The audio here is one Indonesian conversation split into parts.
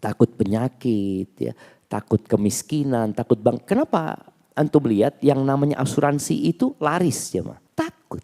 takut penyakit, ya, takut kemiskinan, takut bang. Kenapa antum lihat yang namanya asuransi itu laris, jemaah? Takut.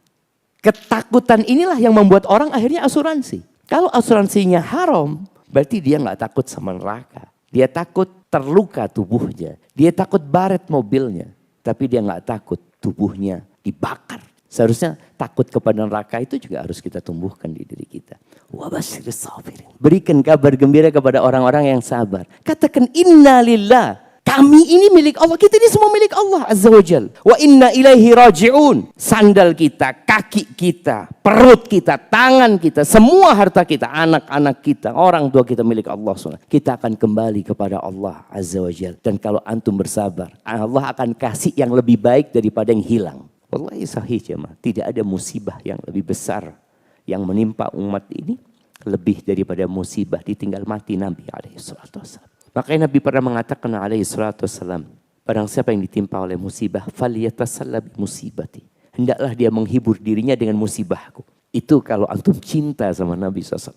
Ketakutan inilah yang membuat orang akhirnya asuransi. Kalau asuransinya haram, berarti dia nggak takut sama neraka. Dia takut terluka tubuhnya. Dia takut baret mobilnya. Tapi dia nggak takut tubuhnya dibakar. Seharusnya takut kepada neraka itu juga harus kita tumbuhkan di diri kita. Wabashiris sabirin. Berikan kabar gembira kepada orang-orang yang sabar. Katakan inna lillah. Kami ini milik Allah. Kita ini semua milik Allah Azza wa Jal. Wa inna ilaihi raji'un. Sandal kita, kaki kita, perut kita, tangan kita, semua harta kita, anak-anak kita, orang tua kita milik Allah SWT. Kita akan kembali kepada Allah Azza wa Jal. Dan kalau antum bersabar, Allah akan kasih yang lebih baik daripada yang hilang. Wallahi sahih jemaah, tidak ada musibah yang lebih besar yang menimpa umat ini lebih daripada musibah ditinggal mati Nabi SAW. Makanya Nabi pernah mengatakan SAW, barang siapa yang ditimpa oleh musibah, falyatasalla bi musibati. Hendaklah dia menghibur dirinya dengan musibahku. Itu kalau antum cinta sama Nabi SAW.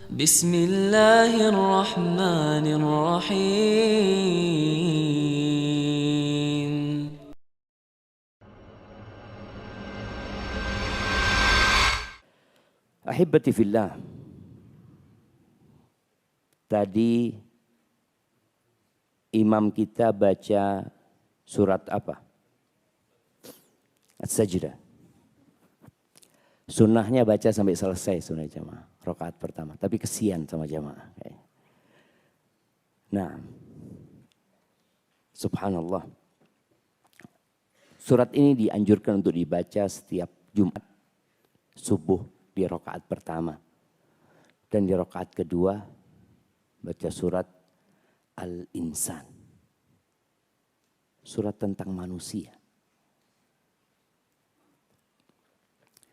Bismillahirrahmanirrahim. Ahibati fillah. Tadi imam kita baca surat apa? As-Sajdah. Sunnahnya baca sampai selesai sunnah jamaah. Rakaat pertama. Tapi kesian sama jamaah. Nah. Subhanallah. Surat ini dianjurkan untuk dibaca setiap Jumat subuh di rakaat pertama. Dan di rakaat kedua baca surat Al-Insan. Surat tentang manusia.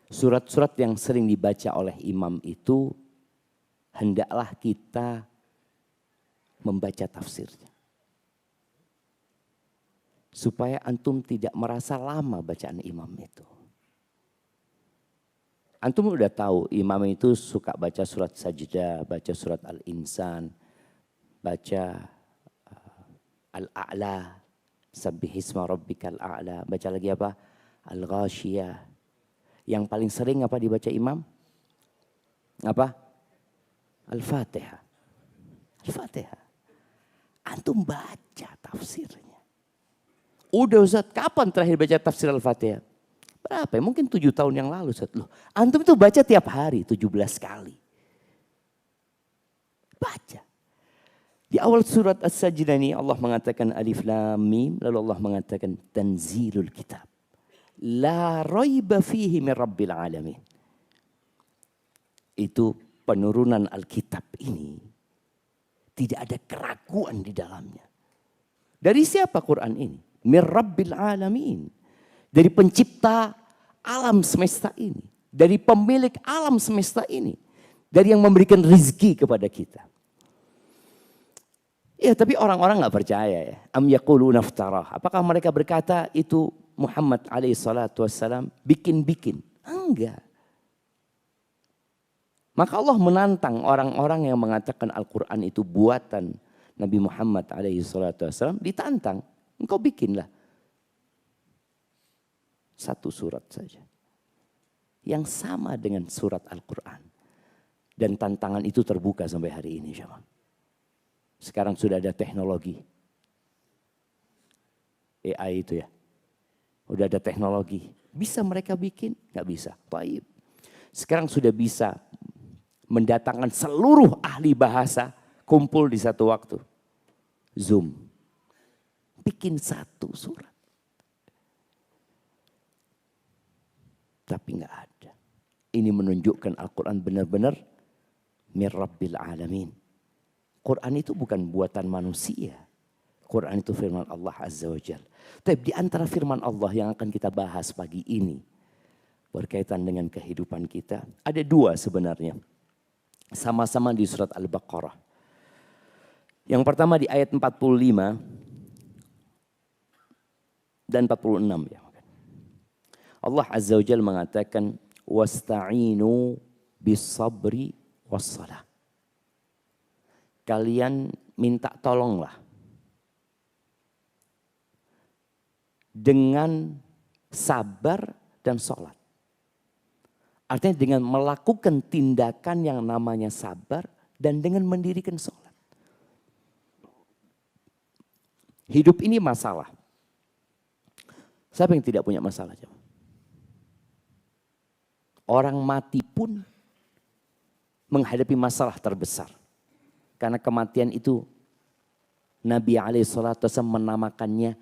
Surat-surat yang sering dibaca oleh imam itu hendaklah kita membaca tafsirnya. Supaya antum tidak merasa lama bacaan imam itu. Antum udah tahu imam itu suka baca surat Sajdah, baca surat Al-Insan, baca Al-A'la, Sabbihisma Rabbikal A'la, baca lagi apa? Al-Ghashiyah. Yang paling sering apa dibaca imam? Apa? Al-Fatihah. Al-Fatihah. Antum baca tafsirnya. Udah Ustaz, kapan terakhir baca tafsir Al-Fatihah? Berapa? Mungkin 7 tahun yang lalu. Loh, antum itu baca tiap hari 17 kali. Baca. Di awal surat As-Sajdah ini Allah mengatakan Alif Lam Mim. Lalu Allah mengatakan Tanzilul Kitab. La raiba fihi min Rabbil Alamin. Itu penurunan Alkitab ini. Tidak ada keraguan di dalamnya. Dari siapa Quran ini? Min Rabbil Alamin. Dari pencipta alam semesta ini. Dari pemilik alam semesta ini. Dari yang memberikan rezeki kepada kita. Ya tapi orang-orang gak percaya ya. Am yaquluna iftarah. Apakah mereka berkata itu Muhammad alaihissalam bikin-bikin? Enggak. Maka Allah menantang orang-orang yang mengatakan Al-Quran itu buatan Nabi Muhammad alaihissalam. Ditantang. Engkau bikinlah. 1 surat saja. Yang sama dengan surat Al-Quran. Dan tantangan itu terbuka sampai hari ini. Sekarang sudah ada teknologi. AI itu ya. Udah ada teknologi. Bisa mereka bikin? Nggak bisa. Baik. Sekarang sudah bisa mendatangkan seluruh ahli bahasa kumpul di satu waktu. Zoom. Bikin 1 surat. Tapi enggak ada. Ini menunjukkan Al-Quran benar-benar min Rabbil Alamin. Quran itu bukan buatan manusia. Quran itu firman Allah Azza wa Jal. Tapi di antara firman Allah yang akan kita bahas pagi ini. Berkaitan dengan kehidupan kita. Ada 2 sebenarnya. Sama-sama di surat Al-Baqarah. Yang pertama di ayat 45. Dan 46 ya. Allah Azza wa Jalla mengatakan wasta'inu bis sabri was salah. kalian minta tolonglah dengan sabar dan sholat. Artinya dengan melakukan tindakan yang namanya sabar dan dengan mendirikan sholat. Hidup ini masalah. Siapa yang tidak punya masalah? Orang mati pun menghadapi masalah terbesar. Karena kematian itu Nabi SAW menamakannya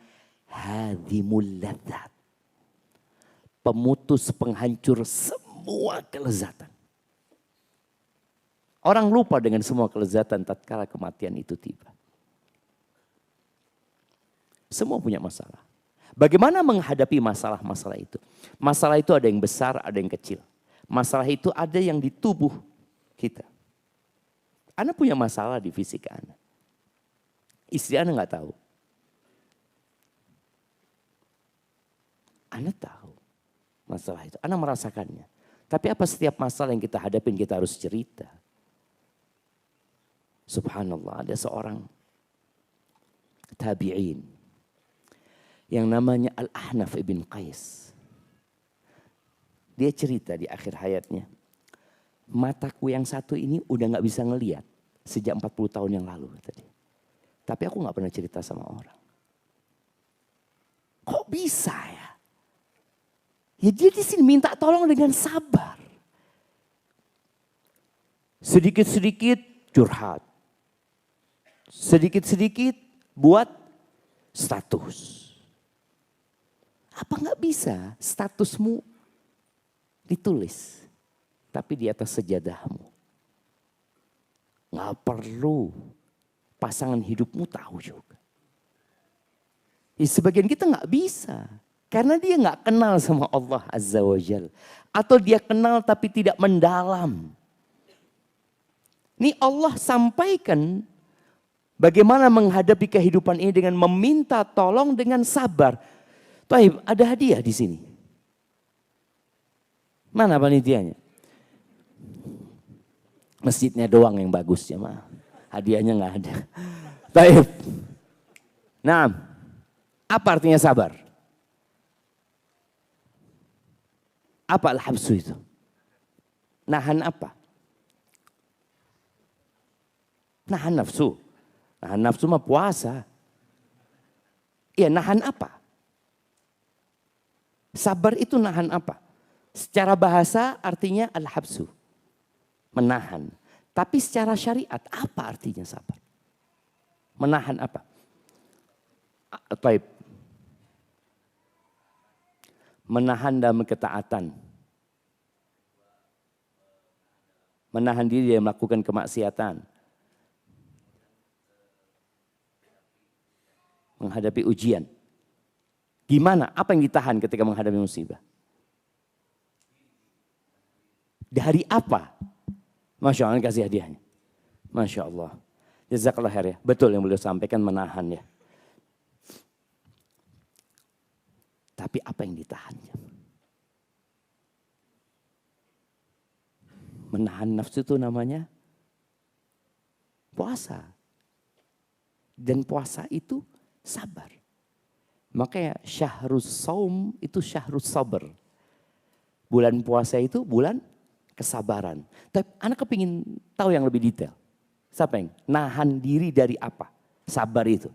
hadimul ladzat. Pemutus, penghancur semua kelezatan. Orang lupa dengan semua kelezatan tatkala kematian itu tiba. Semua punya masalah. Bagaimana menghadapi masalah-masalah itu? Masalah itu ada yang besar, ada yang kecil. Masalah itu ada yang di tubuh kita. Anda punya masalah di fisik Anda. Istri Anda nggak tahu. Anda tahu masalah itu. Anda merasakannya. Tapi apa setiap masalah yang kita hadapin kita harus cerita? Subhanallah, ada seorang tabi'in yang namanya Al-Ahnaf ibn Qais. Dia cerita di akhir hayatnya, mataku yang satu ini udah gak bisa ngelihat sejak 40 tahun yang lalu. Tapi aku gak pernah cerita sama orang. Kok bisa ya? Ya dia di sini minta tolong dengan sabar. Sedikit-sedikit curhat. Sedikit-sedikit buat status. Apa nggak bisa statusmu ditulis, tapi di atas sejadahmu. Nggak perlu pasangan hidupmu tahu juga. Ya, sebagian kita nggak bisa. Karena dia nggak kenal sama Allah Azza wa Jal. Atau dia kenal tapi tidak mendalam. Ini Allah sampaikan bagaimana menghadapi kehidupan ini dengan meminta tolong dengan sabar. Taib, ada hadiah di sini. Mana panitianya? Masjidnya doang yang bagus ya, mah. Hadiahnya nggak ada. Taib. Nah, apa artinya sabar? Apa al-habsu itu? Nahan apa? Nahan nafsu. Nahan nafsu mah puasa. Iya, nahan apa? Sabar itu nahan apa? Secara bahasa artinya al-habsu. Menahan. Tapi secara syariat apa artinya sabar? Menahan apa? Baik. Menahan dalam ketaatan. Menahan diri dari melakukan kemaksiatan. Menghadapi ujian. Gimana? Apa yang ditahan ketika menghadapi musibah? Dari apa? Masya Allah, kasih hadiahnya. Masya Allah. Jazakallah khair ya. Betul yang beliau sampaikan, menahan ya. Tapi apa yang ditahan? Menahan nafsu itu namanya puasa. Dan puasa itu sabar. Makanya syahrus saum itu syahrus sabar. Bulan puasa itu bulan kesabaran. Tapi anak kepingin tahu yang lebih detail. Siapa yang nahan diri dari apa? Sabar itu.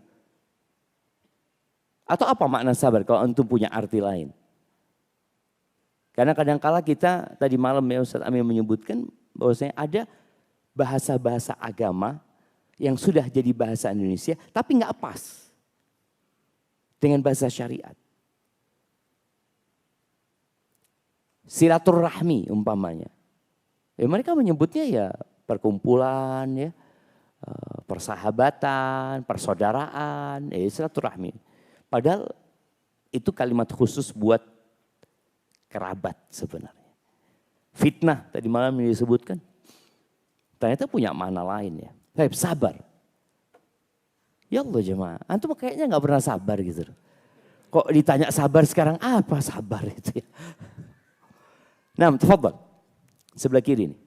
Atau apa makna sabar kalau antum punya arti lain? Karena kadang-kala kita tadi malam ya Ustaz Amir menyebutkan bahwasanya ada bahasa-bahasa agama yang sudah jadi bahasa Indonesia tapi nggak pas dengan bahasa syariat. Silaturahmi umpamanya. Ya mereka menyebutnya ya perkumpulan ya, persahabatan, persaudaraan, silaturahmi. Padahal itu kalimat khusus buat kerabat sebenarnya. Fitnah tadi malam yang disebutkan. Ternyata punya makna lain ya. Baik, sabar. Ya Allah jemaah, antum kayaknya gak pernah sabar gitu. Kok ditanya sabar sekarang, apa sabar itu ya. Nah, tafadhal. Sebelah kiri ini.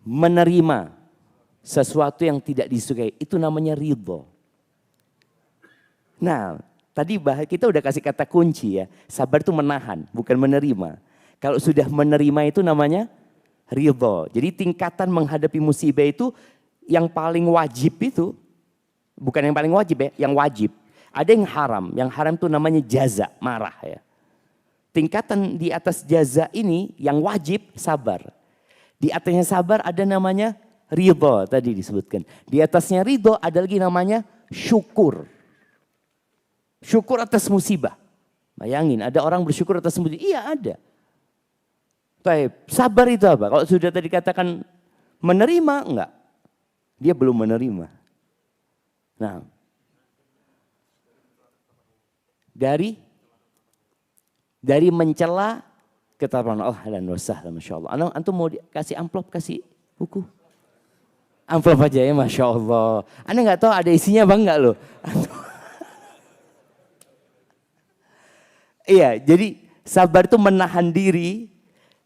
Menerima sesuatu yang tidak disukai. Itu namanya ridho. Nah, tadi kita udah kasih kata kunci ya. Sabar itu menahan, bukan menerima. Kalau sudah menerima itu namanya ridho. Jadi tingkatan menghadapi musibah itu yang paling wajib itu, bukan yang paling wajib ya, yang wajib. Ada yang haram. Yang haram itu namanya jaza, marah ya. Tingkatan di atas jaza ini yang wajib sabar. Di atasnya sabar ada namanya ridho tadi disebutkan. Di atasnya ridho ada lagi namanya syukur. Syukur atas musibah. Bayangin ada orang bersyukur atas musibah. Iya ada. Baik, sabar itu apa? Kalau sudah tadi katakan menerima, enggak. Dia belum menerima. Nah. Dari mencela ketaatan Allah dan wasahlah, Masya Allah. Antum mau kasih amplop, kasih buku? Amplop aja ya, Masya Allah. Anda nggak tahu ada isinya bang nggak loh? Iya, jadi sabar itu menahan diri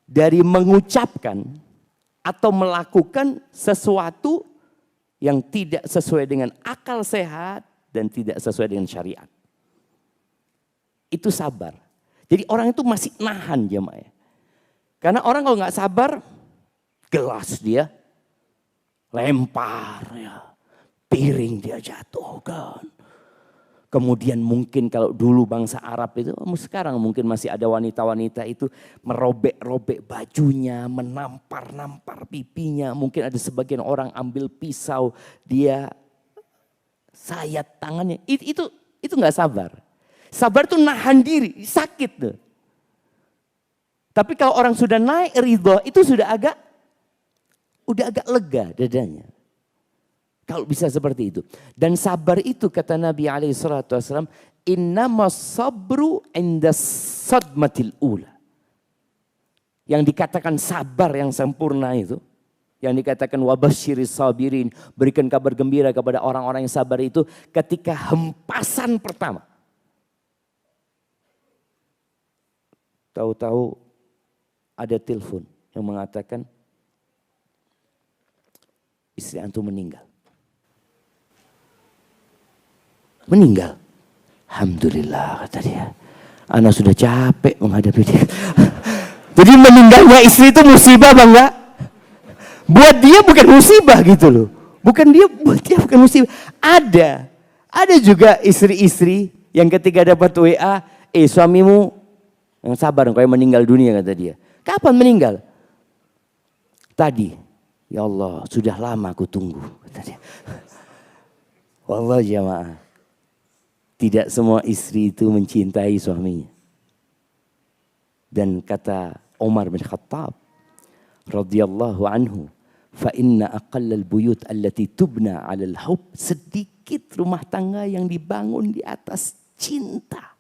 dari mengucapkan atau melakukan sesuatu yang tidak sesuai dengan akal sehat dan tidak sesuai dengan syariat. Itu sabar. Jadi orang itu masih nahan jemaah. Karena orang kalau nggak sabar, gelas dia lempar ya, piring dia jatuhkan. Kemudian mungkin kalau dulu bangsa Arab itu, sekarang mungkin masih ada wanita-wanita itu merobek-robek bajunya, menampar-nampar pipinya. Mungkin ada sebagian orang ambil pisau, dia sayat tangannya. Itu nggak sabar. Sabar tuh nahan diri, sakit tuh. Tapi kalau orang sudah naik ridho, itu sudah agak lega dadanya. Kalau bisa seperti itu. Dan sabar itu kata Nabi SAW, innamas sabru inda sadmatil ula. Yang dikatakan sabar yang sempurna itu, yang dikatakan wabasyiris sabirin, berikan kabar gembira kepada orang-orang yang sabar itu ketika hempasan pertama. Tahu-tahu ada telepon yang mengatakan istri antum meninggal. Meninggal. Alhamdulillah kata dia. Anak sudah capek menghadapi dia. Jadi meninggalnya istri itu musibah bang enggak? Buat dia bukan musibah gitu loh. Buat dia bukan musibah. Ada juga istri-istri yang ketika dapat WA, suamimu yang sabar kayak meninggal dunia kata dia. Kapan meninggal? Tadi. Ya Allah, sudah lama aku tunggu kata dia. Wallah jamaah. Tidak semua istri itu mencintai suaminya. Dan kata Umar bin Khattab radhiyallahu anhu, fa inna aqallal buyut allati tubna 'alal hub, sedikit rumah tangga yang dibangun di atas cinta.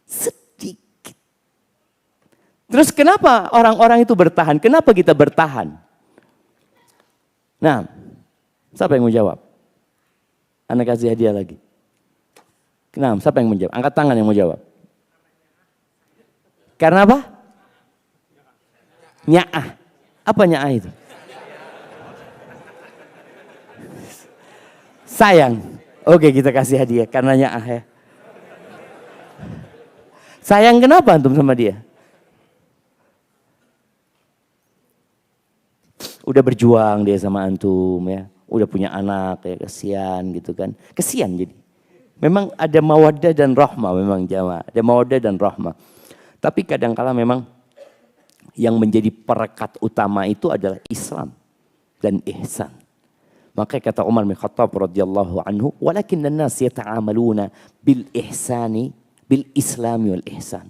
Sedikit. Terus kenapa orang-orang itu bertahan? Kenapa kita bertahan? Nah, siapa yang mau jawab? Anda kasih hadiah lagi. Kenapa? Siapa yang mau jawab? Angkat tangan yang mau jawab. Karena apa? Nya'ah. Apa nya'ah itu? Sayang. Oke, kita kasih hadiah karena nya'ah ya. Sayang kenapa antum sama dia? Udah berjuang dia sama antum ya. Udah punya anak ya, kesian gitu kan. Kesian jadi. Memang ada mawaddah dan rahmah memang jamaah. Ada mawaddah dan rahmah. Tapi kadangkala memang yang menjadi perekat utama itu adalah Islam dan ihsan. Maka kata Umar bin Khattab radhiyallahu anhu, walakin an-nas yata'amaluna bil ihsani bil islami wal ihsan.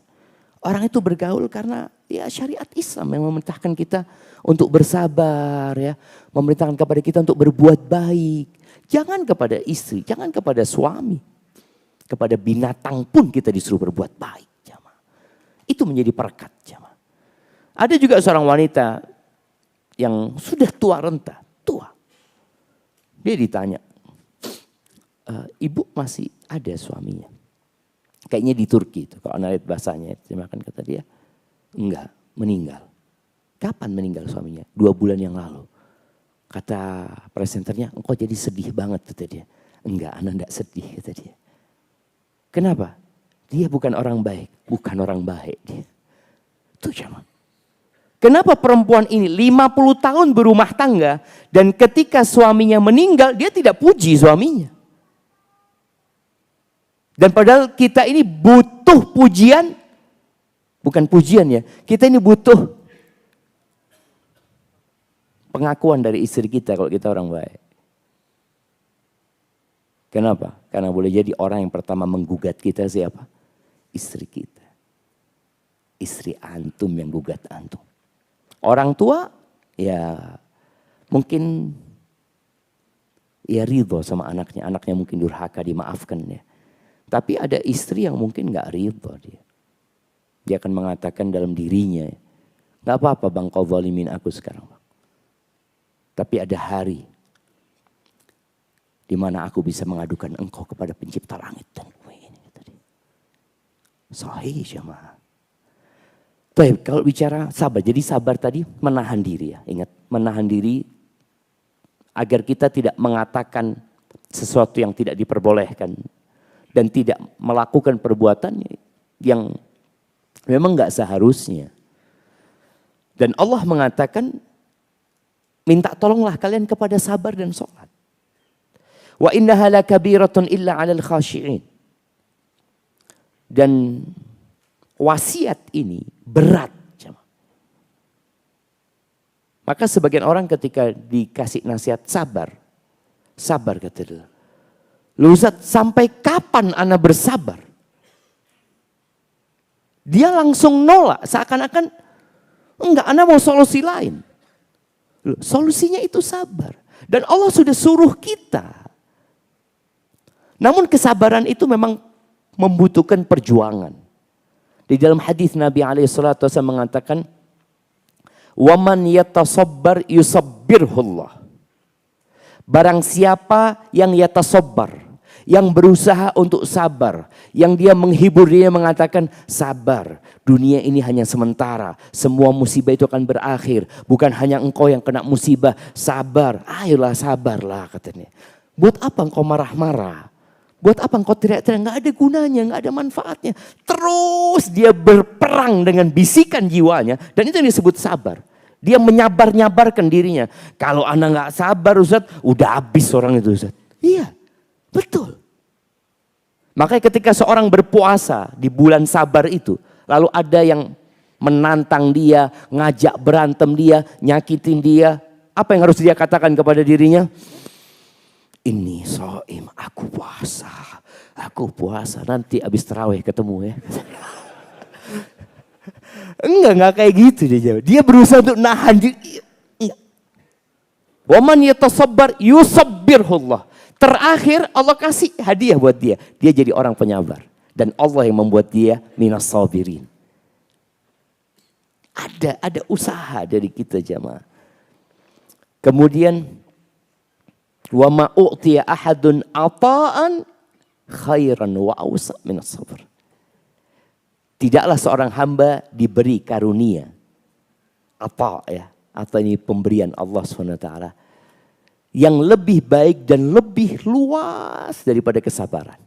Orang itu bergaul karena ya syariat Islam yang memerintahkan kita untuk bersabar ya, memerintahkan kepada kita untuk berbuat baik. Jangan kepada istri, jangan kepada suami. Kepada binatang pun kita disuruh berbuat baik. Jamaah. Itu menjadi perekat. Jamaah. Ada juga seorang wanita yang sudah tua renta. Tua. Dia ditanya, ibu masih ada suaminya? Kayaknya di Turki itu. Kalau anda lihat bahasanya. Kata dia, enggak, meninggal. Kapan meninggal suaminya? 2 bulan yang lalu. Kata presenternya, engkau jadi sedih banget, kata dia. Enggak, Ana enggak sedih, kata dia. Kenapa? Dia bukan orang baik, bukan orang baik dia. Itu jemaah. Kenapa perempuan ini 50 tahun berumah tangga dan ketika suaminya meninggal dia tidak puji suaminya. Dan padahal kita ini butuh pujian, bukan pujian ya, kita ini butuh pengakuan dari istri kita kalau kita orang baik. Kenapa? Karena boleh jadi orang yang pertama menggugat kita siapa? Istri kita. Istri antum yang gugat antum. Orang tua ya mungkin ya ridho sama anaknya. Anaknya mungkin durhaka, dimaafkan ya. Tapi ada istri yang mungkin gak ridho dia. Dia akan mengatakan dalam dirinya, gak apa-apa bang kau zalimin aku sekarang bang. Tapi ada hari di mana aku bisa mengadukan engkau kepada pencipta langit dan bumi ini. Sahih jemaah. Baik, kalau bicara sabar, jadi sabar tadi menahan diri ya. Ingat, menahan diri agar kita tidak mengatakan sesuatu yang tidak diperbolehkan dan tidak melakukan perbuatan yang memang gak seharusnya. Dan Allah mengatakan, minta tolonglah kalian kepada sabar dan sholat. Wa innaha lakabiratun illa 'alal khashi'in. Dan wasiat ini berat. Maka sebagian orang ketika dikasih nasihat sabar. Sabar kata dia. Loh Ustaz, sampai kapan ana bersabar? Dia langsung nolak. Seakan-akan enggak, ana mau solusi lain. Loh, solusinya itu sabar. Dan Allah sudah suruh kita. Namun kesabaran itu memang membutuhkan perjuangan. Di dalam hadis Nabi SAW mengatakan, "Waman yatasabbar yusabbirhullah." Barang siapa yang yatasabbar, yang berusaha untuk sabar, yang dia menghibur dia mengatakan sabar, dunia ini hanya sementara, semua musibah itu akan berakhir, bukan hanya engkau yang kena musibah, sabar, ayolah sabarlah katanya. Buat apa engkau marah-marah? Buat apa engkau teriak-teriak? Nggak ada gunanya, nggak ada manfaatnya. Terus dia berperang dengan bisikan jiwanya. Dan itu yang disebut sabar. Dia menyabar-nyabarkan dirinya. Kalau anak nggak sabar Ustaz, udah habis orang itu Ustaz. Iya, betul. Makanya ketika seorang berpuasa di bulan sabar itu. Lalu ada yang menantang dia, ngajak berantem dia, nyakitin dia. Apa yang harus dia katakan kepada dirinya? Ini soim, aku puasa, nanti abis tarawih ketemu ya. Enggak kayak gitu dia jawab. Dia berusaha untuk nahan diri. Waman yatasabbar yusabbirhullah. Terakhir Allah kasih hadiah buat dia. Dia jadi orang penyabar. Dan Allah yang membuat dia minas sabirin. Ada usaha dari kita jamaah. Kemudian wa ma u'tiya ahadun ata'an khairan wa awsa' minas sabr. Tidaklah seorang hamba diberi karunia ata ya, atau ini pemberian Allah SWT yang lebih baik dan lebih luas daripada kesabaran.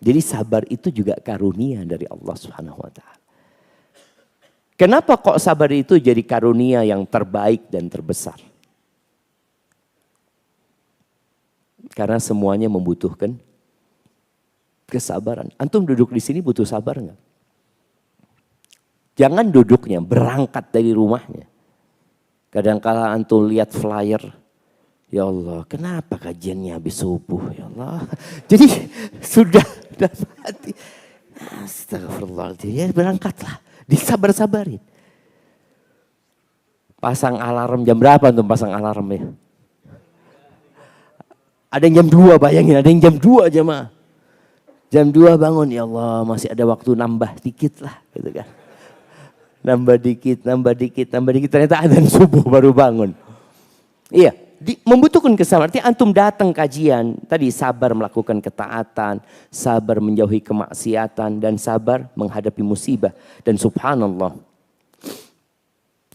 Jadi sabar itu juga karunia dari Allah SWT. Kenapa kok sabar itu jadi karunia yang terbaik dan terbesar? Karena semuanya membutuhkan kesabaran. Antum duduk di sini butuh sabar nggak? Jangan duduknya, berangkat dari rumahnya. Kadang-kala antum lihat flyer, ya Allah, kenapa kajiannya habis subuh? Ya Allah, jadi sudah dapat. Astagfirullahaladzim, ya berangkatlah, disabar-sabarin. Pasang alarm jam berapa antum pasang alarmnya? Ada yang jam 2 bayangin, ada yang jam 2 jemaah. Jam 2 bangun, ya Allah masih ada waktu nambah dikit lah gitu kan. Nambah dikit, ternyata adzan subuh baru bangun. Iya, membutuhkan kesabaran. Artinya antum datang kajian, tadi sabar melakukan ketaatan, sabar menjauhi kemaksiatan, dan sabar menghadapi musibah. Dan subhanallah,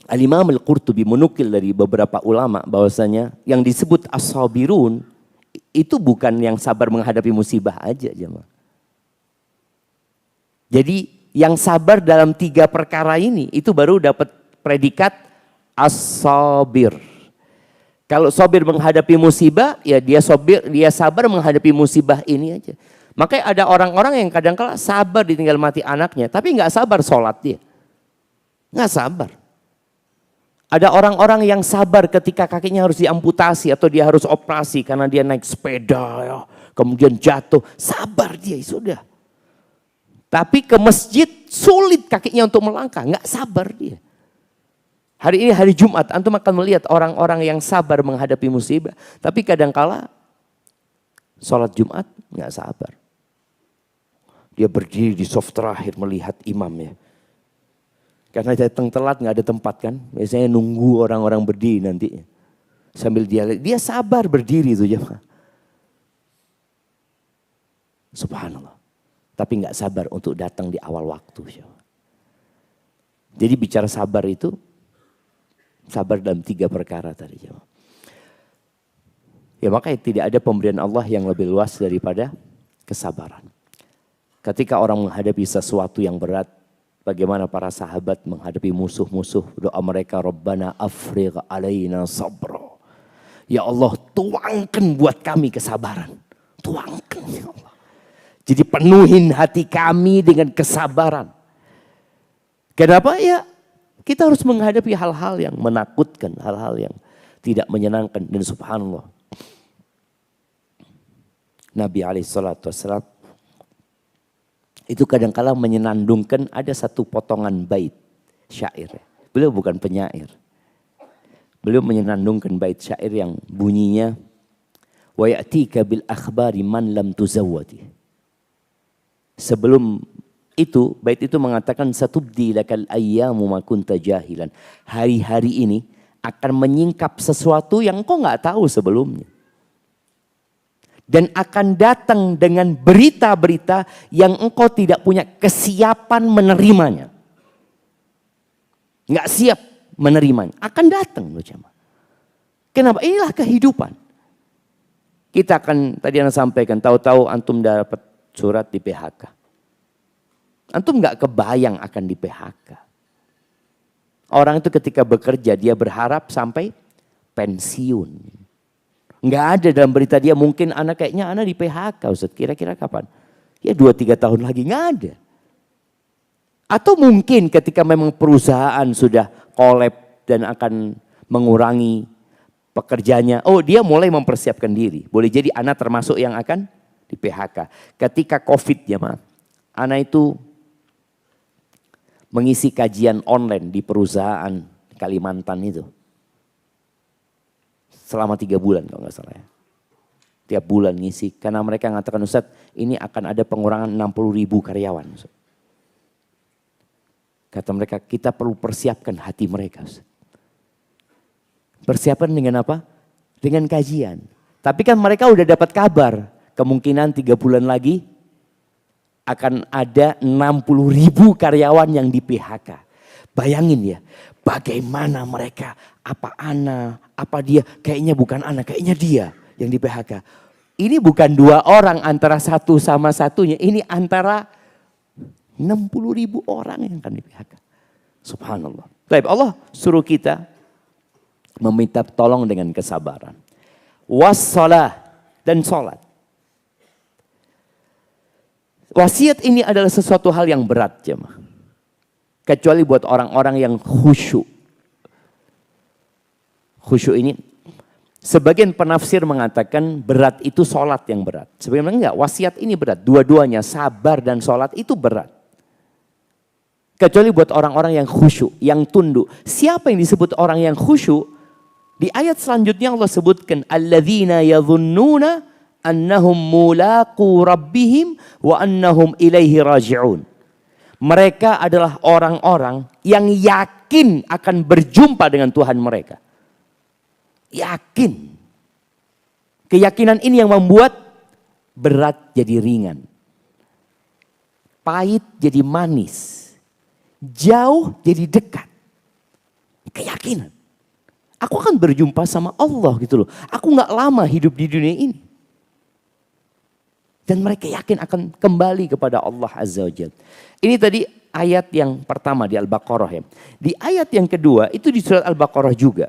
Al-Imam Al-Qurtubi menukil dari beberapa ulama bahwasanya yang disebut as-sabirun itu bukan yang sabar menghadapi musibah aja, jemaah. Jadi yang sabar dalam 3 perkara ini itu baru dapat predikat as-sabir. Kalau sabir menghadapi musibah, ya dia sabar menghadapi musibah ini aja. Makanya ada orang-orang yang kadang-kala sabar ditinggal mati anaknya, tapi nggak sabar sholat dia. Nggak sabar. Ada orang-orang yang sabar ketika kakinya harus diamputasi atau dia harus operasi karena dia naik sepeda, ya, kemudian jatuh. Sabar dia, sudah. Tapi ke masjid sulit kakinya untuk melangkah, nggak sabar dia. Hari ini hari Jumat, antum akan melihat orang-orang yang sabar menghadapi musibah. Tapi kadangkala sholat Jumat nggak sabar. Dia berdiri di saf terakhir melihat imamnya. Karena datang telat nggak ada tempat kan. Biasanya nunggu orang-orang berdiri nanti. Sambil dia sabar berdiri itu jemaah. Subhanallah. Tapi nggak sabar untuk datang di awal waktu. Jadi bicara sabar itu, sabar dalam 3 perkara tadi. Ya makanya tidak ada pemberian Allah yang lebih luas daripada kesabaran. Ketika orang menghadapi sesuatu yang berat, bagaimana para sahabat menghadapi musuh-musuh, doa mereka, Rabbana afrigh alaina sabra. Ya Allah, tuangkan buat kami kesabaran. Tuangkan ya Allah. Jadi penuhin hati kami dengan kesabaran. Kenapa? Ya kita harus menghadapi hal-hal yang menakutkan, hal-hal yang tidak menyenangkan. Dan subhanallah, Nabi SAW itu kadang-kala menyenandungkan ada satu potongan bait syair. Beliau bukan penyair. Beliau menyenandungkan bait syair yang bunyinya, wa ya'tika bil akhbari man lam tuzawwadi. Sebelum itu, bait itu mengatakan satubdi lakal ayyamu ma kunta jahilan. Hari-hari ini akan menyingkap sesuatu yang kau nggak tahu sebelumnya. Dan akan datang dengan berita-berita yang engkau tidak punya kesiapan menerimanya. Nggak siap menerimanya. Akan datang loh jemaah. Kenapa? Inilah kehidupan. Kita akan, tadi Anda sampaikan, tahu-tahu antum dapat surat di PHK. Antum nggak kebayang akan di PHK. Orang itu ketika bekerja dia berharap sampai pensiun. Nggak ada dalam berita dia, mungkin kayaknya anak di PHK Ustaz. Kira-kira kapan? Ya 2-3 tahun lagi, nggak ada. Atau mungkin ketika memang perusahaan sudah kolab dan akan mengurangi pekerjanya. Oh dia mulai mempersiapkan diri. Boleh jadi anak termasuk yang akan di PHK. Ketika COVID ya maaf, anak itu mengisi kajian online di perusahaan Kalimantan itu. Selama 3 bulan kalau nggak salah ya. Tiap bulan ngisi. Karena mereka mengatakan Ustaz ini akan ada pengurangan 60.000 karyawan. Ustaz. Kata mereka kita perlu persiapkan hati mereka. Ustaz. Persiapan dengan apa? Dengan kajian. Tapi kan mereka udah dapat kabar. Kemungkinan 3 bulan lagi akan ada 60.000 karyawan yang di PHK. Bayangin ya, bagaimana mereka, apa anak, apa dia, kayaknya bukan anak, kayaknya dia yang di PHK. Ini bukan 2 orang antara satu sama satunya, ini antara 60.000 orang yang akan di PHK. Subhanallah. Baik, Allah suruh kita meminta tolong dengan kesabaran. Wassalah dan sholat. Wasiat ini adalah sesuatu hal yang berat jemaah. Kecuali buat orang-orang yang khusyuk. Khusyuk ini, sebagian penafsir mengatakan berat itu sholat yang berat. Sebenarnya enggak, wasiat ini berat. Dua-duanya sabar dan sholat itu berat. Kecuali buat orang-orang yang khusyuk, yang tunduk. Siapa yang disebut orang yang khusyuk? Di ayat selanjutnya Allah sebutkan alladzina yadhunnuna annahum mulaqu rabbihim wa annahum ilaihi raji'un. Mereka adalah orang-orang yang yakin akan berjumpa dengan Tuhan mereka. Yakin. Keyakinan ini yang membuat berat jadi ringan. Pahit jadi manis. Jauh jadi dekat. Keyakinan. Aku akan berjumpa sama Allah gitu loh. Aku gak lama hidup di dunia ini. Dan mereka yakin akan kembali kepada Allah Azza wa Jalla. Ini tadi ayat yang pertama di Al-Baqarah ya. Di ayat yang kedua itu di surat Al-Baqarah juga.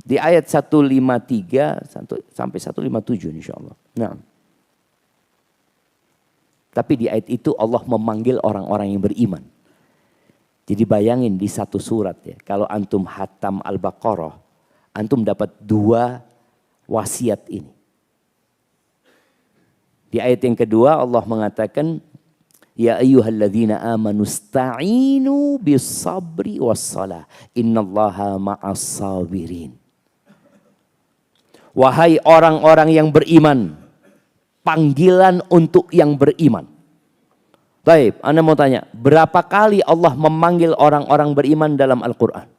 Di ayat 153 sampai 157 insya Allah. Nah. Tapi di ayat itu Allah memanggil orang-orang yang beriman. Jadi bayangin di satu surat ya. Kalau antum hatam Al-Baqarah. Antum dapat 2 wasiat ini. Di ayat yang kedua Allah mengatakan, ya ayyuhalladzina amanu sta'inu bis-sabri was-salah. Innallaha ma'as sabirin. Wahai orang-orang yang beriman, panggilan untuk yang beriman. Baik, Anda mau tanya, berapa kali Allah memanggil orang-orang beriman dalam Al-Quran?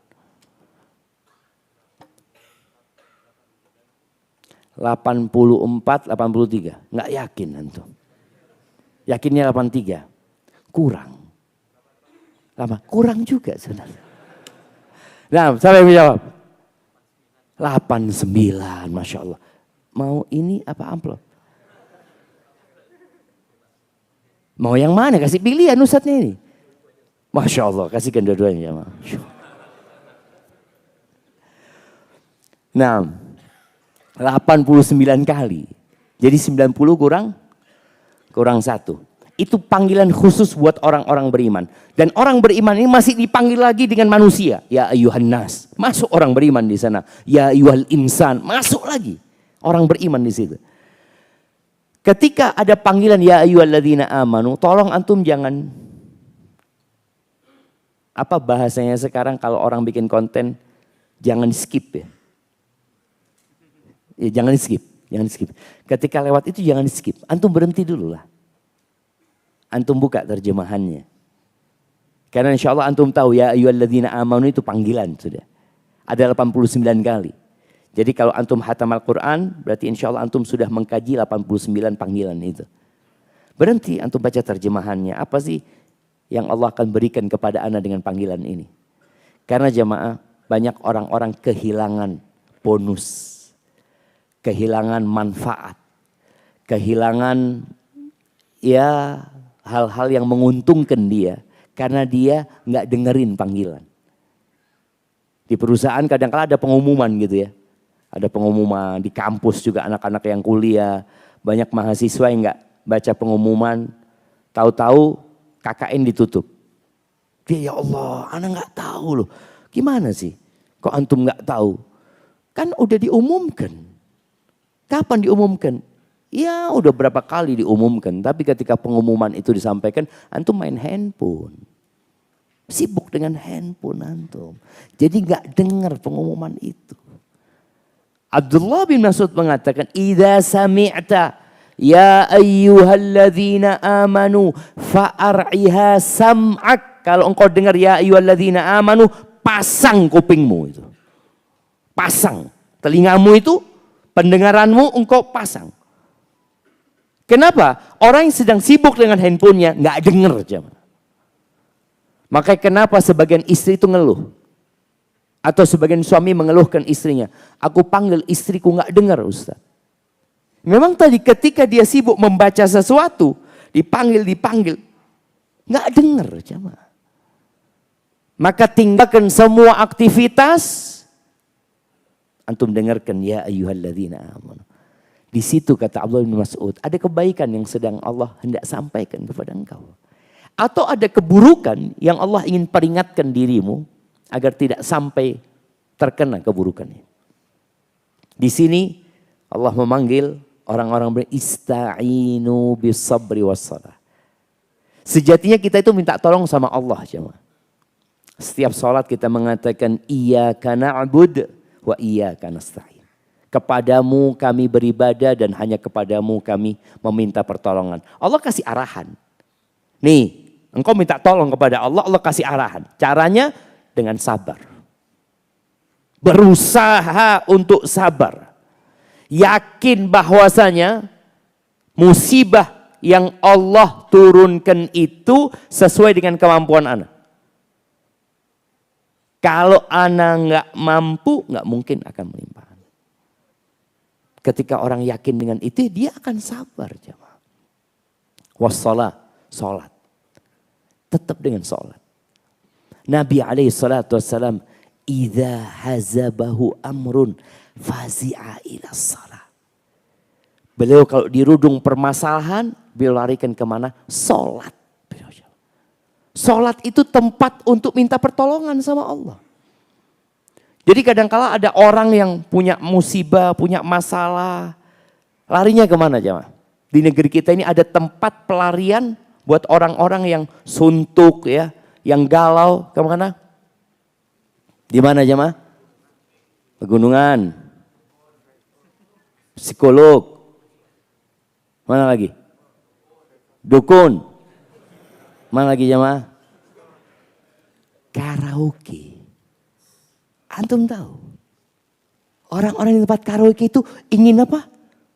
84, 83. Nggak yakin antum. Yakinnya 83. Kurang. Lama. Kurang juga sebenarnya. Nah, siapa yang menjawab? 89, Masya Allah. Mau ini apa amplop? Mau yang mana? Kasih pilihan Ustadznya ini. Masya Allah, kasihkan dua-duanya. Nah, 89 kali. Jadi 90 kurang 1. Itu panggilan khusus buat orang-orang beriman. Dan orang beriman ini masih dipanggil lagi dengan manusia. Ya ayyuhan nas. Masuk orang beriman di sana. Ya ayyuhal insan. Masuk lagi. Orang beriman di situ. Ketika ada panggilan ya ayyuhalladzina amanu, tolong antum jangan, apa bahasanya sekarang kalau orang bikin konten, jangan skip ya. Ya, jangan skip. Ketika lewat itu jangan skip. Antum berhenti dulu lah. Antum buka terjemahannya. Karena insya Allah antum tahu ya ayyuhalladzina amanu itu panggilan sudah. Ada 89 kali. Jadi kalau antum hatam Al-Quran, berarti insya Allah antum sudah mengkaji 89 panggilan itu. Berhenti antum baca terjemahannya. Apa sih yang Allah akan berikan kepada anda dengan panggilan ini? Karena jamaah, banyak orang-orang kehilangan bonus. Kehilangan manfaat, kehilangan ya hal-hal yang menguntungkan dia karena dia nggak dengerin panggilan. Di perusahaan kadang-kala ada pengumuman gitu ya, ada pengumuman di kampus juga anak-anak yang kuliah, banyak mahasiswa yang nggak baca pengumuman, tahu-tahu KKN ditutup. Dia ya Allah, anak nggak tahu loh, gimana sih? Kok antum nggak tahu? Kan udah diumumkan. Kapan diumumkan? Ya udah berapa kali diumumkan. Tapi ketika pengumuman itu disampaikan, antum main handphone. Sibuk dengan handphone antum. Jadi gak dengar pengumuman itu. Abdullah bin Mas'ud mengatakan, idza sami'ta ya ayyuhalladzina amanu fa'ar'iha sam'ak. Kalau engkau dengar ya ayyuhalladzina amanu, pasang kupingmu itu. Pasang. Telingamu itu, pendengaranmu engkau pasang. Kenapa? Orang yang sedang sibuk dengan handphonenya nggak dengar jemaah. Makanya kenapa sebagian istri itu ngeluh. Atau sebagian suami mengeluhkan istrinya. Aku panggil istriku nggak dengar Ustaz. Memang tadi ketika dia sibuk membaca sesuatu, dipanggil, nggak dengar jemaah. Maka tinggalkan semua aktivitas. Antum dengarkan ya ayyuhalladzina amanu. Di situ kata Abdullah bin Mas'ud, ada kebaikan yang sedang Allah hendak sampaikan kepada engkau. Atau ada keburukan yang Allah ingin peringatkan dirimu agar tidak sampai terkena keburukannya. Di sini Allah memanggil orang-orang berista'inu bis-sabri was-salah. Sejatinya kita itu minta tolong sama Allah jemaah. Setiap salat kita mengatakan iyyaka na'budu wa iyyaka nasta'in. Kepadamu kami beribadah dan hanya kepadamu kami meminta pertolongan. Allah kasih arahan. Nih, engkau minta tolong kepada Allah, Allah kasih arahan. Caranya dengan sabar. Berusaha untuk sabar. Yakin bahwasanya musibah yang Allah turunkan itu sesuai dengan kemampuan Anda. Kalau ana nggak mampu, nggak mungkin akan melimpah. Ketika orang yakin dengan itu, dia akan sabar. Wassalah, sholat. Tetap dengan sholat. Nabi SAW, idza hazabahu amrun fazi'a ila shalah. Beliau kalau dirudung permasalahan, beliau larikan kemana? Sholat. Sholat itu tempat untuk minta pertolongan sama Allah. Jadi kadangkala ada orang yang punya musibah, punya masalah. Larinya kemana jemaah? Di negeri kita ini ada tempat pelarian buat orang-orang yang suntuk ya, yang galau. Kemana? Di mana jemaah? Pegunungan. Psikolog. Mana lagi? Dukun. Mana lagi jemaah? Karaoke. Antum tahu? Orang-orang di tempat karaoke itu ingin apa?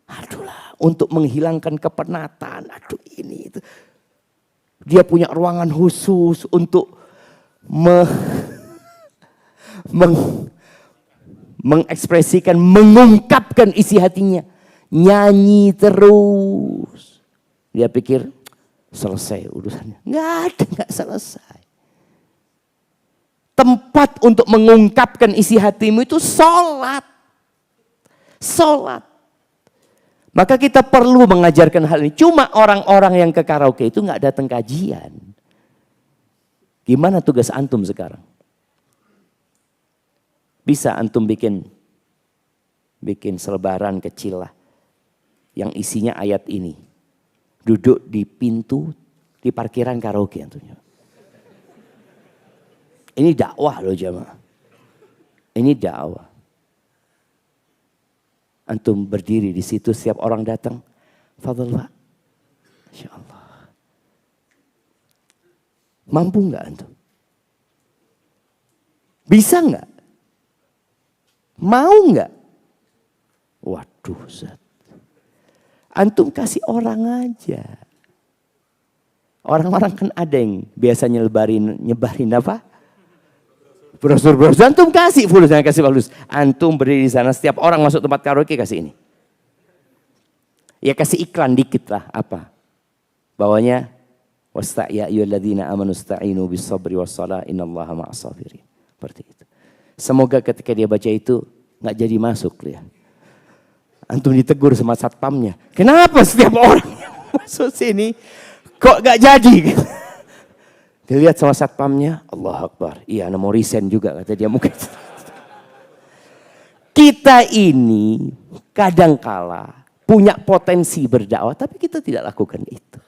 Aduh lah, untuk menghilangkan kepenatan. Aduh ini itu. Dia punya ruangan khusus untuk mengekspresikan, mengungkapkan isi hatinya. Nyanyi terus. Dia pikir selesai urusannya. Nggak selesai. Tempat untuk mengungkapkan isi hatimu itu sholat. Sholat. Maka kita perlu mengajarkan hal ini. Cuma orang-orang yang ke karaoke itu nggak datang kajian. Gimana tugas antum sekarang? Bisa antum bikin selebaran kecil lah. Yang isinya ayat ini. Duduk di pintu di parkiran karaoke antumnya. Ini dakwah loh jamaah. Ini dakwah. Antum berdiri di situ setiap orang datang. Fadhal Pak. Masya Allah. Mampu nggak antum? Bisa nggak? Mau nggak? Waduh Zat. Antum kasih orang aja. Orang-orang kan ada yang biasanya nyebarin apa? Brosur-brosur. Antum kasih fulus, jangan kasih fulus. Antum berdiri di sana, setiap orang masuk tempat karaoke kasih ini. Ya kasih iklan dikit lah, apa? Bawahnya, ya ayyuhalladzina amanu sta'inu bis-sabri was-shalah innallaha ma'as-sabirin. Seperti itu. Semoga ketika dia baca itu nggak jadi masuk ya. Antum ditegur sama satpamnya. Kenapa setiap orang yang masuk sini kok nggak jadi? Dilihat sama satpamnya, Allah Akbar. Iya, mau resign juga kata dia mungkin. Kita ini kadangkala punya potensi berdakwah, tapi kita tidak lakukan itu.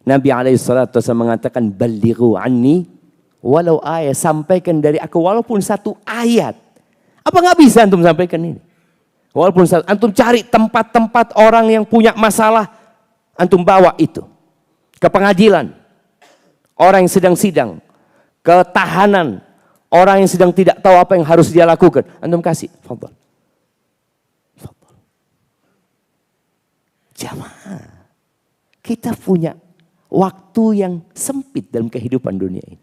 Nabi SAW mengatakan, balighu anni walau ayat, sampaikan dari aku walaupun satu ayat. Apa nggak bisa antum sampaikan ini? Walaupun antum cari tempat-tempat orang yang punya masalah, antum bawa itu ke pengadilan. Orang yang sedang sidang, ketahanan, orang yang sedang tidak tahu apa yang harus dia lakukan. Antum kasih, fadhal. Fadhal. Jamaah, kita punya waktu yang sempit dalam kehidupan dunia ini.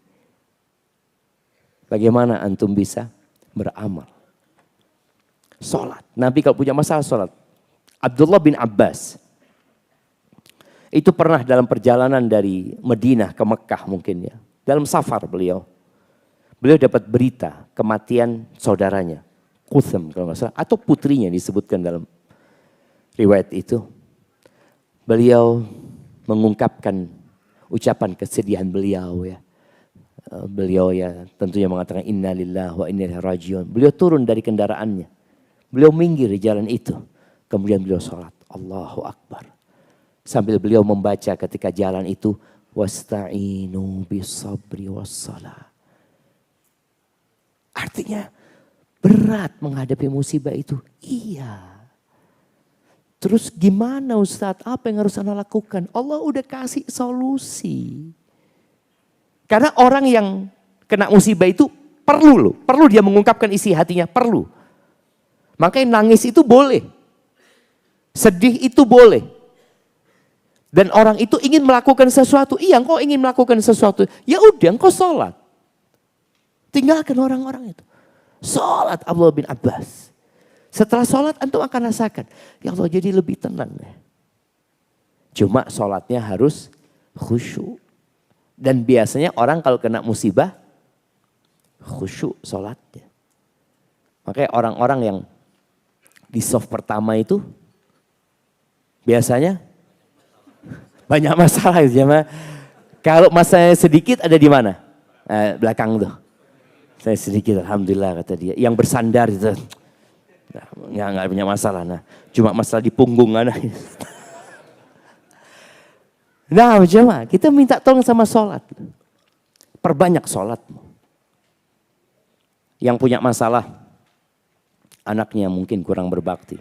Bagaimana antum bisa beramal? Sholat. Nabi kalau punya masalah sholat. Abdullah bin Abbas. Itu pernah dalam perjalanan dari Madinah ke Mekah mungkin ya. Dalam safar beliau. Beliau dapat berita kematian saudaranya. Qutham kalau nggak salah. Atau putrinya disebutkan dalam riwayat itu. Beliau mengungkapkan ucapan kesedihan beliau ya. Beliau ya tentunya mengatakan inna lillahi wa inna ilaihi rajiun. Beliau turun dari kendaraannya. Beliau minggir di jalan itu. Kemudian beliau sholat. Allahu Akbar. Sambil beliau membaca ketika jalan itu. Wasta'inu bis-sabri was-shalah. Artinya berat menghadapi musibah itu. Iya. Terus gimana Ustadz? Apa yang harus Anda lakukan? Allah udah kasih solusi. Karena orang yang kena musibah itu perlu loh. Perlu dia mengungkapkan isi hatinya. Perlu. Makanya nangis itu boleh. Sedih itu boleh. Dan orang itu ingin melakukan sesuatu. Iya, engkau ingin melakukan sesuatu. Ya udah, engkau sholat. Tinggalkan orang-orang itu. Sholat Abdullah bin Abbas. Setelah sholat antum akan rasakan. Ya Allah jadi lebih tenang. Cuma sholatnya harus khusyuk. Dan biasanya orang kalau kena musibah khusyuk sholatnya. Makanya orang-orang yang di soft pertama itu biasanya banyak masalah. Kalau masalahnya sedikit ada di mana? Belakang tuh. Saya sedikit alhamdulillah kata dia. Yang bersandar itu. Nggak punya masalah. Nah, cuma masalah di punggung. Nah, jemaah, kita minta tolong sama sholat. Perbanyak sholatmu. Yang punya masalah, anaknya mungkin kurang berbakti.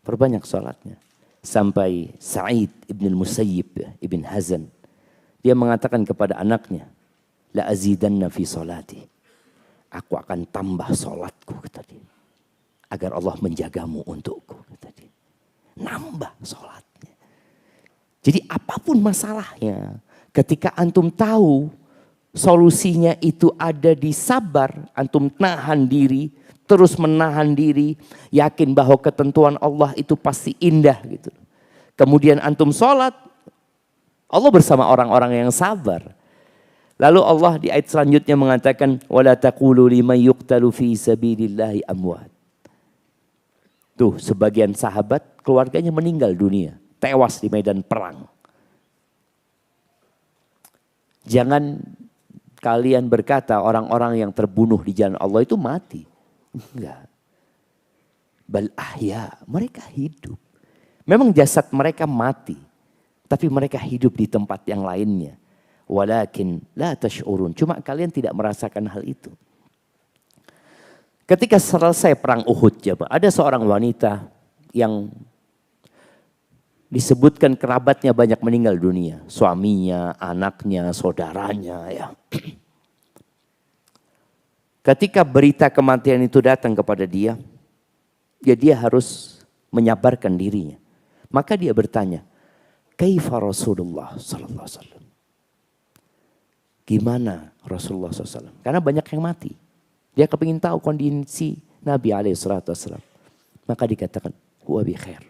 Perbanyak sholatnya. Sampai Sa'id ibn Musayyib, ibn Hazan. Dia mengatakan kepada anaknya, la azidanna fi sholati. Aku akan tambah sholatku, kata dia. Agar Allah menjagamu untukku, kata dia. Nambah sholatnya. Jadi apapun masalahnya, ketika antum tahu solusinya itu ada di sabar, antum nahan diri, terus menahan diri, yakin bahwa ketentuan Allah itu pasti indah gitu. Kemudian antum sholat, Allah bersama orang-orang yang sabar. Lalu Allah di ayat selanjutnya mengatakan, wala taqulu liman yuqtalu fi sabilillahi amwat. Tuh, sebagian sahabat keluarganya meninggal dunia, tewas di medan perang. Jangan kalian berkata orang-orang yang terbunuh di jalan Allah itu mati. Enggak. Bal ahya, mereka hidup. Memang jasad mereka mati, tapi mereka hidup di tempat yang lainnya. Walakin la tash'urun, cuma kalian tidak merasakan hal itu. Ketika selesai perang Uhud, ada seorang wanita yang disebutkan kerabatnya banyak meninggal dunia. Suaminya, anaknya, saudaranya. Ya. Ketika berita kematian itu datang kepada dia, ya dia harus menyabarkan dirinya. Maka dia bertanya, kaifa Rasulullah sallallahu alaihi wasallam? Gimana Rasulullah SAW? Karena banyak yang mati. Dia kepingin tahu kondisi Nabi SAW. Maka dikatakan, huwa bi khair.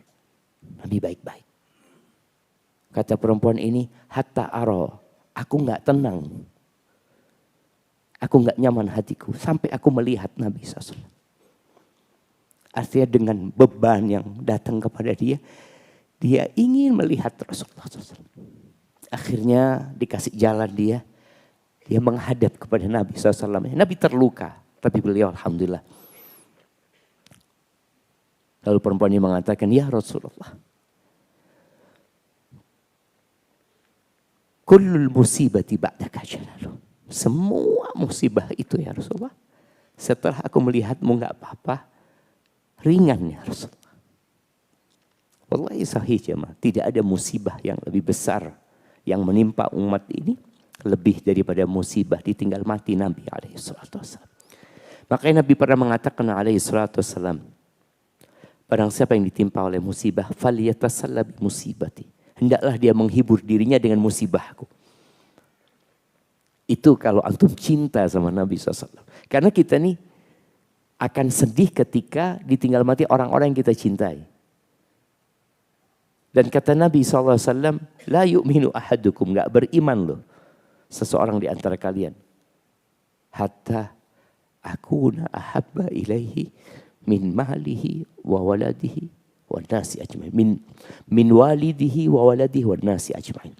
Nabi baik-baik. Kata perempuan ini, hatta aro, aku nggak tenang. Aku nggak nyaman hatiku sampai aku melihat Nabi SAW. Artinya dengan beban yang datang kepada dia, dia ingin melihat Rasulullah SAW. Akhirnya dikasih jalan dia menghadap kepada Nabi SAW. Nabi terluka, tapi beliau alhamdulillah. Lalu perempuan ini mengatakan, ya Rasulullah, kullul musibati ba'daka jalalu. Semua musibah itu ya Rasulullah, setelah aku melihatmu nggak apa-apa, ringan ya Rasulullah. Wallahi sahih jemaah, tidak ada musibah yang lebih besar yang menimpa umat ini lebih daripada musibah ditinggal mati Nabi SAW. Makanya Nabi pernah mengatakan SAW, barang siapa yang ditimpa oleh musibah, falyatasalla bi musibati. Hendaklah dia menghibur dirinya dengan musibahku. Itu kalau antum cinta sama Nabi SAW. Karena kita nih akan sedih ketika ditinggal mati orang-orang yang kita cintai. Dan kata Nabi SAW, la yu'minu ahadukum, gak beriman loh seseorang di antara kalian. Hatta akuna ahabba ilaihi min malihi wa waladihi wa nasi ajma'in. Min walidihi wa waladihi wa nasi ajma'in.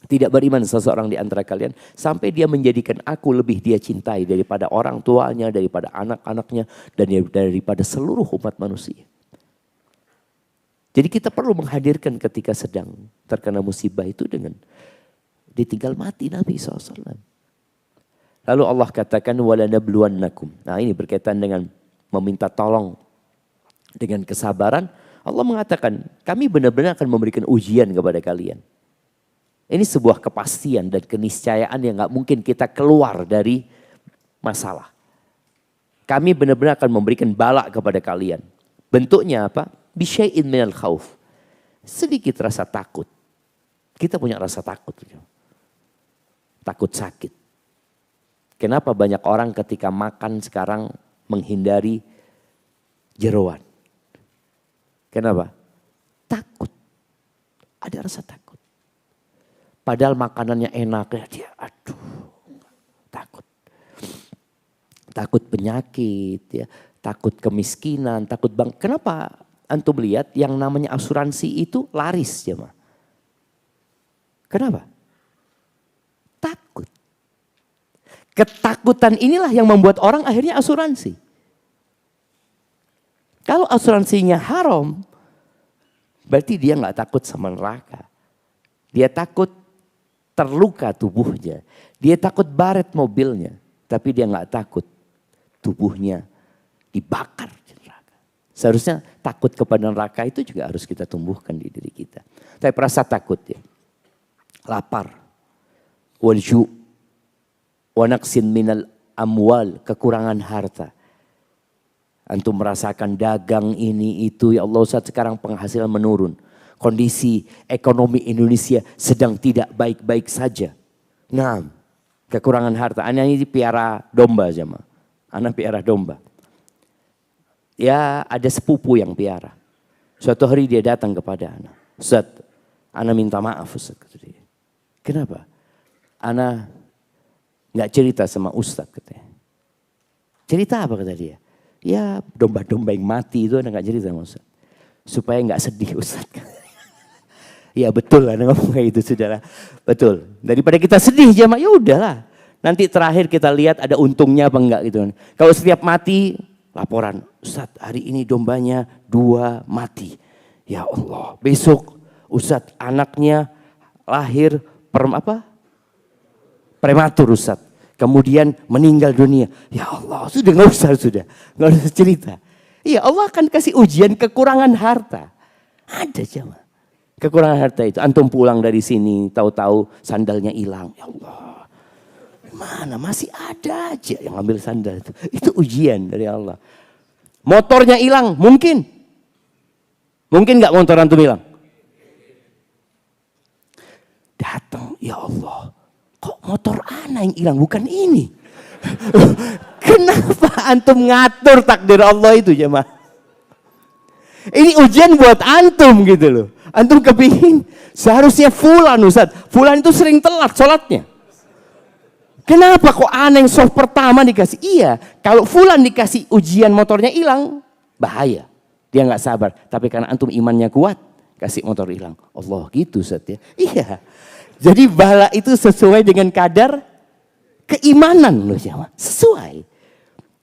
Tidak beriman seseorang di antara kalian sampai dia menjadikan aku lebih dia cintai daripada orang tuanya, daripada anak-anaknya, dan daripada seluruh umat manusia. Jadi kita perlu menghadirkan ketika sedang terkena musibah itu dengan ditinggal mati Nabi SAW. Lalu Allah katakan, وَلَنَبْلُوَنَّكُمْ. Nah ini berkaitan dengan meminta tolong dengan kesabaran. Allah mengatakan, kami benar-benar akan memberikan ujian kepada kalian. Ini sebuah kepastian dan keniscayaan yang gak mungkin kita keluar dari masalah. Kami benar-benar akan memberikan bala kepada kalian. Bentuknya apa? Bisyai'in minal khauf. Sedikit rasa takut. Kita punya rasa takut. Takut sakit. Kenapa banyak orang ketika makan sekarang menghindari jeroan? Kenapa? Takut. Ada rasa takut. Padahal makanannya enak, ya dia aduh takut. Takut penyakit, ya, takut kemiskinan, takut bang. Kenapa antum lihat yang namanya asuransi itu laris, jemaah? Kenapa? Takut. Ketakutan inilah yang membuat orang akhirnya asuransi. Kalau asuransinya haram, berarti dia nggak takut sama neraka. Dia takut terluka tubuhnya. Dia takut baret mobilnya. Tapi dia nggak takut tubuhnya dibakar di neraka. Seharusnya takut kepada neraka itu juga harus kita tumbuhkan di diri kita. Tapi rasa takut ya. Lapar. Walju. Wanaksin minal amwal. Kekurangan harta. Antum merasakan dagang ini itu. Ya Allah Ustaz, sekarang penghasilan menurun. Kondisi ekonomi Indonesia sedang tidak baik-baik saja. Nah, kekurangan harta. Anak ini piara domba jemaah. Anak piara domba. Ya ada sepupu yang piara. Suatu hari dia datang kepada anak. Ustaz, anak minta maaf Ustaz. Kenapa? Anak nggak cerita sama Ustaz katanya. Cerita apa kata dia? Ya domba-domba yang mati itu anak nggak cerita sama Ustaz. Supaya nggak sedih Ustaz. Ya betul lah ngomong kayak gitu saudara. Betul. Daripada kita sedih jemaah, ya udahlah. Nanti terakhir kita lihat ada untungnya apa enggak gitu. Kalau setiap mati laporan, Ustaz hari ini dombanya 2 mati. Ya Allah, besok Ustaz anaknya lahir prematur Ustaz. Kemudian meninggal dunia. Ya Allah, sudah nggak usah cerita. Iya Allah akan kasih ujian kekurangan harta. Ada jemaah. Kekurangan harta itu. Antum pulang dari sini tahu-tahu sandalnya hilang. Ya Allah. Mana masih ada aja yang ambil sandal itu. Itu ujian dari Allah. Motornya hilang mungkin. Mungkin nggak motor antum hilang? Datang ya Allah. Kok motor ana yang hilang bukan ini? Kenapa antum ngatur takdir Allah itu jemaah? Ini ujian buat antum gitu loh. Antum kepingin seharusnya fulan Ustaz. Fulan itu sering telat sholatnya. Kenapa kok ana yang soft pertama dikasih? Iya, kalau fulan dikasih ujian motornya hilang, bahaya. Dia nggak sabar. Tapi karena antum imannya kuat, kasih motor hilang. Allah gitu Ustaz ya. Iya. Jadi bala itu sesuai dengan kadar keimanan loh jemaah. Sesuai.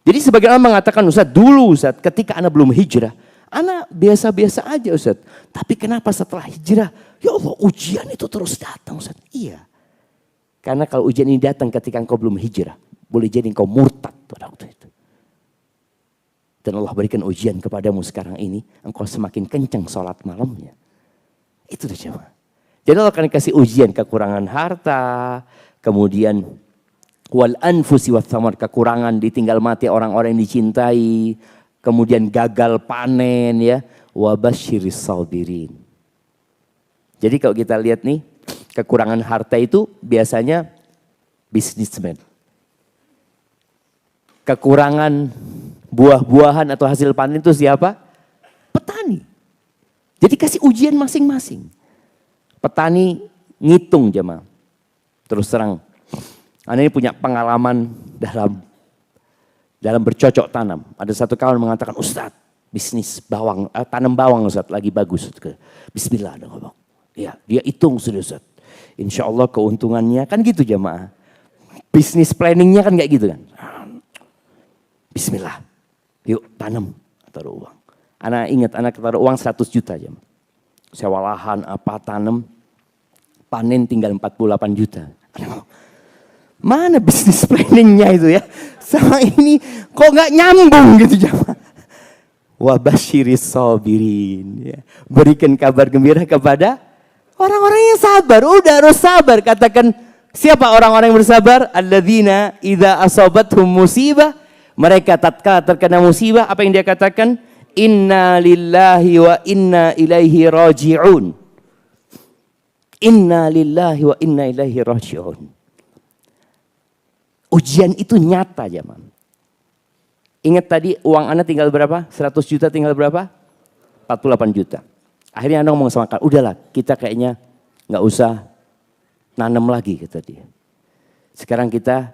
Jadi sebagian orang mengatakan Ustaz dulu Ustaz ketika ana belum hijrah. Ana biasa-biasa aja Ustaz. Tapi kenapa setelah hijrah? Ya Allah ujian itu terus datang Ustaz. Iya. Karena kalau ujian ini datang ketika engkau belum hijrah. Boleh jadi engkau murtad pada waktu itu. Dan Allah berikan ujian kepadamu sekarang ini. Engkau semakin kencang sholat malamnya. Itu tuh jemaah. Jadi Allah akan kasih ujian kekurangan harta. Kemudian wal anfusi wa thamar. Kekurangan ditinggal mati orang-orang yang dicintai. Kemudian gagal panen ya. Wa basyiris sabirin. Jadi kalau kita lihat nih. Kekurangan harta itu biasanya bisnismen. Kekurangan buah-buahan atau hasil panen itu siapa? Petani. Jadi kasih ujian masing-masing. Petani ngitung jemaah. Terus terang. Anda ini punya pengalaman dalam bercocok tanam. Ada satu kawan mengatakan, Ustadz bisnis bawang, tanam bawang Ustadz lagi bagus. Bismillah. Ya, dia hitung sudah Ustadz. Insya Allah keuntungannya kan gitu jemaah. Bisnis planningnya kan kayak gitu kan. Bismillah. Yuk tanam. Taruh uang. Anak ingat anak taruh uang 100 juta jemaah. Sewa lahan apa tanam. Panen tinggal 48 juta. Mana bisnis planningnya itu ya. Sama ini kok gak nyambung gitu jemaah. Wa basyiris sabirin. Ya. Berikan kabar gembira kepada orang-orang yang sabar. Udah harus sabar. Katakan siapa orang-orang yang bersabar? Alladzina idza asabathum musibah. Mereka tatkala terkena musibah apa yang dia katakan? Inna lillahi wa inna ilaihi raji'un. Inna lillahi wa inna ilaihi raji'un. Ujian itu nyata jemaah. Ingat tadi uang Anda tinggal berapa? 100 juta tinggal berapa? 48 juta. Akhirnya Anda ngomong sama kakak, udahlah kita kayaknya nggak usah nanam lagi kata dia. Sekarang kita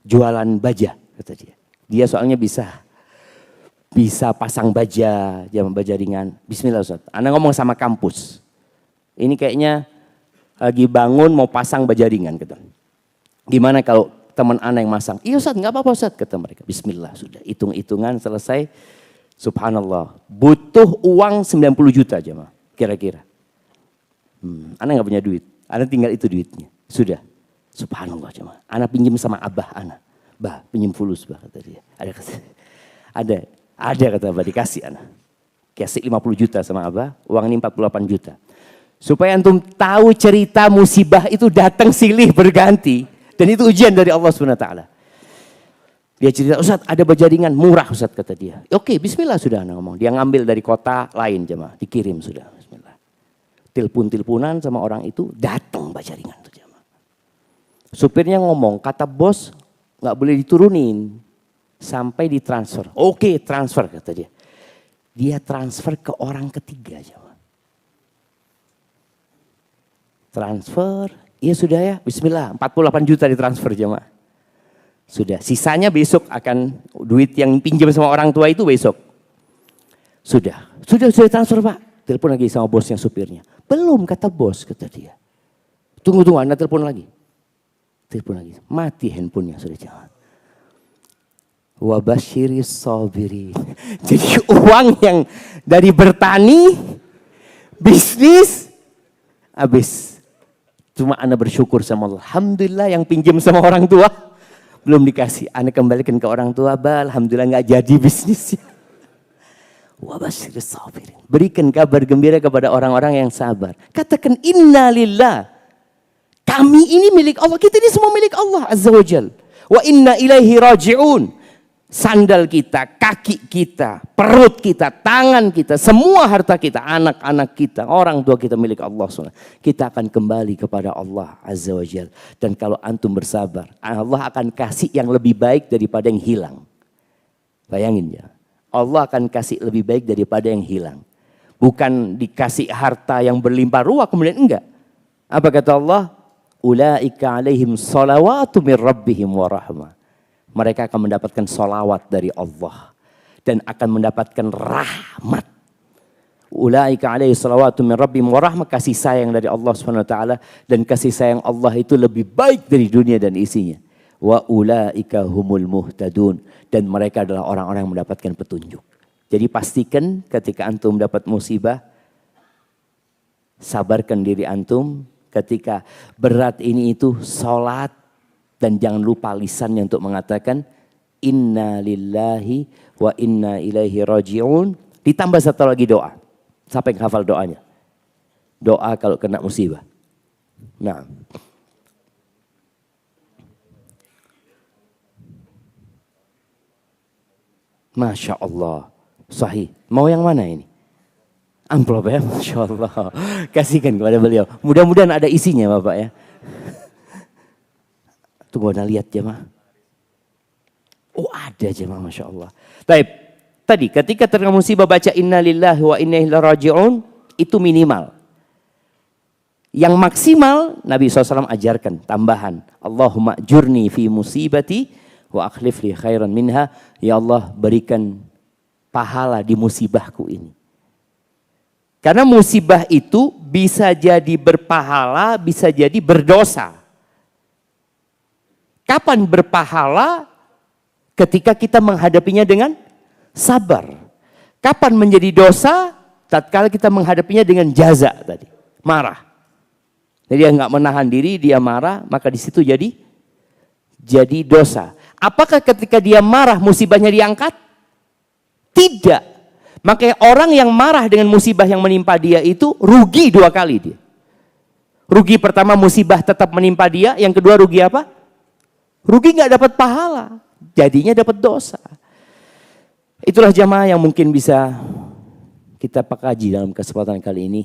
jualan baja kata dia. Dia soalnya bisa pasang baja, baja ringan. Bismillah Ustaz. Anda ngomong sama kampus. Ini kayaknya lagi bangun mau pasang baja ringan kata. Gimana kalau teman Anda yang masang? Iya Ustaz, nggak apa-apa Ustaz kata mereka. Bismillah sudah, hitung-hitungan selesai. Subhanallah, butuh uang 90 juta aja mah, kira-kira. Anda nggak punya duit, Anda tinggal itu duitnya. Sudah, subhanallah aja mah. Anda pinjam sama abah Anda. Bah, pinjam fulus bah kata dia. Ada kata abah dikasih Anda. Kasih 50 juta sama abah, uang ini 48 juta. Supaya antum tahu cerita musibah itu datang silih berganti. Dan itu ujian dari Allah SWT. Dia cerita, Ustaz ada baja ringan murah Ustaz kata dia. Oke, bismillah sudah Anda ngomong. Dia ngambil dari kota lain jemaah, dikirim sudah. Bismillah. Telepon-teleponan sama orang itu, datang baja ringan tuh jemaah. Supirnya ngomong, kata bos nggak boleh diturunin sampai ditransfer. Oke, transfer kata dia. Dia transfer ke orang ketiga jemaah. Transfer. Iya sudah ya, bismillah, 48 juta ditransfer jemaah. Sudah, sisanya besok akan duit yang pinjam sama orang tua itu besok. Sudah transfer Pak. Telepon lagi sama bosnya supirnya. Belum kata bos, kata dia. Tunggu, Anda telepon lagi. Telepon lagi, mati handphonenya sudah jangan. Wa basyiris sabirin. Jadi uang yang dari bertani, bisnis, habis. Cuma Anda bersyukur sama Allah. Alhamdulillah yang pinjam sama orang tua belum dikasih. Anda kembalikan ke orang tua, alhamdulillah nggak jadi bisnisnya. Wa basyiris sabirin. Berikan kabar gembira kepada orang-orang yang sabar. Katakan innalillah. Kami ini milik Allah. Kita ini semua milik Allah Azza wa Jal. Wa inna ilaihi raji'un. Sandal kita, kaki kita, perut kita, tangan kita, semua harta kita, anak-anak kita, orang tua kita milik Allah SWT. Kita akan kembali kepada Allah Azza wa Jal. Dan kalau antum bersabar, Allah akan kasih yang lebih baik daripada yang hilang. Bayangin ya, Allah akan kasih lebih baik daripada yang hilang. Bukan dikasih harta yang berlimpah ruah kemudian enggak. Apa kata Allah? Ulaika alaihim salawatu min rabbihim wa rahmah. Mereka akan mendapatkan salawat dari Allah. Dan akan mendapatkan rahmat. Ulaika alaihi salawatu min rabbihim wa rahmah. Kasih sayang dari Allah SWT. Dan kasih sayang Allah itu lebih baik dari dunia dan isinya. Wa ulaika humul muhtadun. Dan mereka adalah orang-orang yang mendapatkan petunjuk. Jadi pastikan ketika antum dapat musibah. Sabarkan diri antum. Ketika berat ini itu salat. Dan jangan lupa lisannya untuk mengatakan inna lillahi wa inna ilaihi raji'un. Ditambah satu lagi doa. Siapa yang hafal doanya? Doa kalau kena musibah. Nah. Masya Allah. Sahih. Mau yang mana ini? Amplop ya. Masya Allah. Kasihkan kepada beliau. Mudah-mudahan ada isinya Bapak ya. Tunggu Anda lihat jemaah. Oh ada jemaah Masya Allah. Baik. Tadi ketika terkena musibah baca inna lillahi wa inna ilaihi raji'un. Itu minimal. Yang maksimal Nabi SAW ajarkan tambahan. Allahumma jurni fi musibati wa akhlif li khairan minha. Ya Allah berikan pahala di musibahku ini. Karena musibah itu bisa jadi berpahala, bisa jadi berdosa. Kapan berpahala? Ketika kita menghadapinya dengan sabar. Kapan menjadi dosa? Tatkala kita menghadapinya dengan jaza tadi, marah. Jadi dia nggak menahan diri, dia marah, maka di situ jadi dosa. Apakah ketika dia marah musibahnya diangkat? Tidak. Makanya orang yang marah dengan musibah yang menimpa dia itu rugi dua kali dia. Rugi pertama musibah tetap menimpa dia, yang kedua rugi apa? Rugi nggak dapat pahala, jadinya dapat dosa. Itulah jamaah yang mungkin bisa kita pakaji dalam kesempatan kali ini.